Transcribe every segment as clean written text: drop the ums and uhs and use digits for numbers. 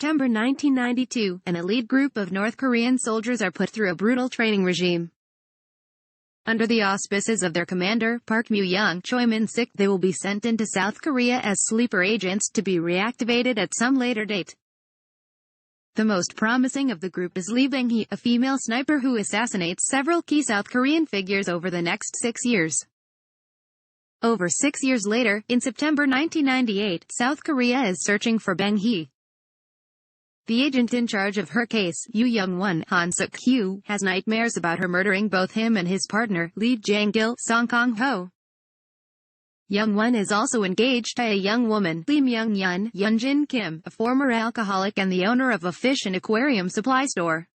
September 1992, an elite group of North Korean soldiers are put through a brutal training regime. Under the auspices of their commander, Park Mu-young, Choi Min-sik, they will be sent into South Korea as sleeper agents to be reactivated at some later date. The most promising of the group is Lee Bang-hee, a female sniper who assassinates several key South Korean figures over the next 6 years. Over 6 years later, in September 1998, South Korea is searching for Bang-hee. The agent in charge of her case, Yoo Young-won, Han Suk-hyo, has nightmares about her murdering both him and his partner, Lee Jang-gil, Song Kang-ho. Young-won is also engaged to a young woman, Lee Myung-yeon, Yoon-jin Kim, a former alcoholic and the owner of a fish and aquarium supply store.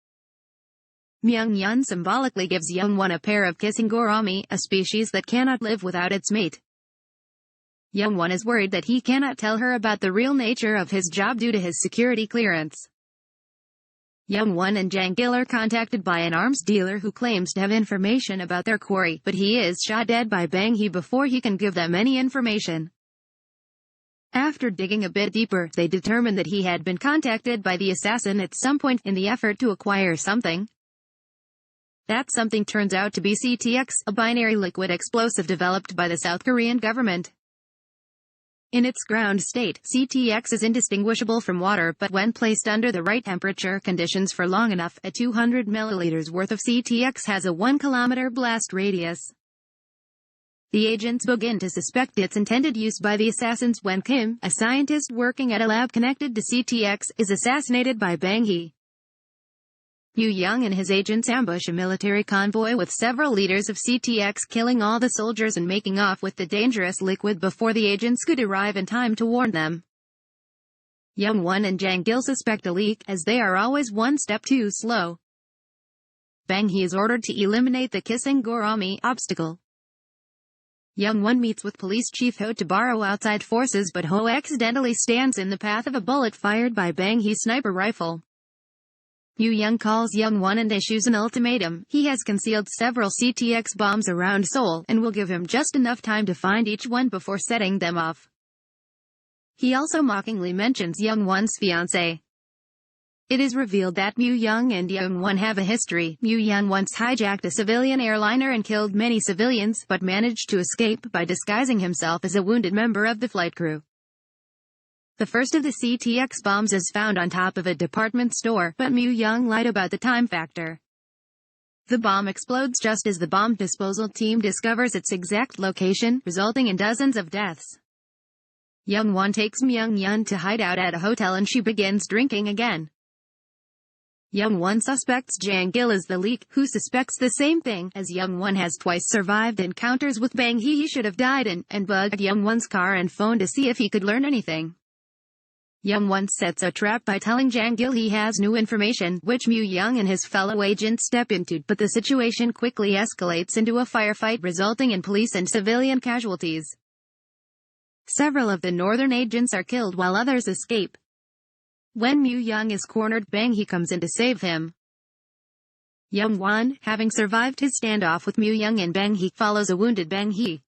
Myung-yeon symbolically gives Young-won a pair of kissing gourami, a species that cannot live without its mate. Young-won is worried that he cannot tell her about the real nature of his job due to his security clearance. Young-won and Jang-gil are contacted by an arms dealer who claims to have information about their quarry, but he is shot dead by Bang-hee before he can give them any information. After digging a bit deeper, they determine that he had been contacted by the assassin at some point in the effort to acquire something. That something turns out to be CTX, a binary liquid explosive developed by the South Korean government. In its ground state, CTX is indistinguishable from water, but when placed under the right temperature conditions for long enough, a 200 milliliters worth of CTX has a 1-kilometer blast radius. The agents begin to suspect its intended use by the assassins when Kim, a scientist working at a lab connected to CTX, is assassinated by Bang-hee. Yoo-young and his agents ambush a military convoy with several liters of CTX, killing all the soldiers and making off with the dangerous liquid before the agents could arrive in time to warn them. Young-won and Jang-gil suspect a leak, as they are always one step too slow. Bang-hee is ordered to eliminate the kissing gourami obstacle. Young-won meets with Police Chief Ho to borrow outside forces, but Ho accidentally stands in the path of a bullet fired by Bang-hee's sniper rifle. Yoo-young calls Young-won and issues an ultimatum. He has concealed several CTX bombs around Seoul, and will give him just enough time to find each one before setting them off. He also mockingly mentions Young-won's fiancée. It is revealed that Yoo-young and Young-won have a history. Yoo-young once hijacked a civilian airliner and killed many civilians, but managed to escape by disguising himself as a wounded member of the flight crew. The first of the CTX bombs is found on top of a department store, but Yoo-young lied about the time factor. The bomb explodes just as the bomb disposal team discovers its exact location, resulting in dozens of deaths. Young-won takes Myung-yeon to hide out at a hotel and she begins drinking again. Young-won suspects Jang-gil as the leak, who suspects the same thing, as Young-won has twice survived encounters with Bang-hee he should have died in, and bugged Young-won's car and phone to see if he could learn anything. Young-won sets a trap by telling Jang-gil he has new information, which Yoo-young and his fellow agents step into, but the situation quickly escalates into a firefight resulting in police and civilian casualties. Several of the northern agents are killed while others escape. When Yoo-young is cornered, Bang-hee comes in to save him. Young-won, having survived his standoff with Yoo-young and Bang-hee, follows a wounded Bang-hee.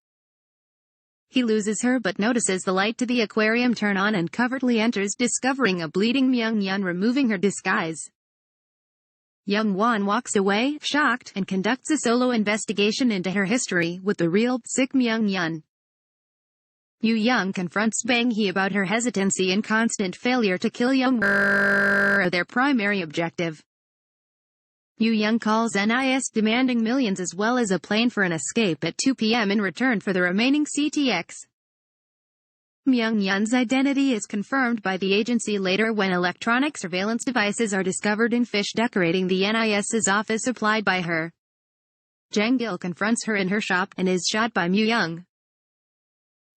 He loses her but notices the light to the aquarium turn on and covertly enters, discovering a bleeding Myung-yeon removing her disguise. Young-won walks away, shocked, and conducts a solo investigation into her history with the real, sick Myung-yeon. Yoo-young confronts Bang-hee about her hesitancy and constant failure to kill Young-won, their primary objective. Yoo-young calls NIS demanding millions as well as a plane for an escape at 2 p.m. in return for the remaining CTX. Myung-yeon's identity is confirmed by the agency later when electronic surveillance devices are discovered in fish decorating the NIS's office supplied by her. Jang-gil confronts her in her shop, and is shot by Yoo-young.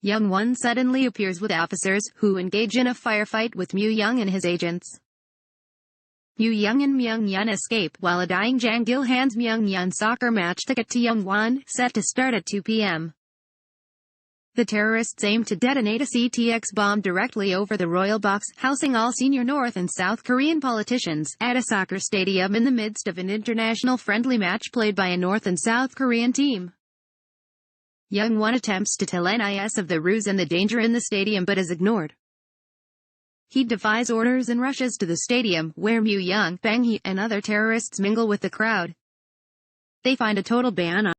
Young-won suddenly appears with officers, who engage in a firefight with Yoo-young and his agents. Yoo-young and Myung-yeon escape, while a dying Jang-gil hands Myung-yeon soccer match ticket to Young-won, set to start at 2 p.m. The terrorists aim to detonate a CTX bomb directly over the royal box, housing all senior North and South Korean politicians, at a soccer stadium in the midst of an international friendly match played by a North and South Korean team. Young-won attempts to tell NIS of the ruse and the danger in the stadium but is ignored. He defies orders and rushes to the stadium, where Mu Young, Bang Hee, and other terrorists mingle with the crowd. They find a total ban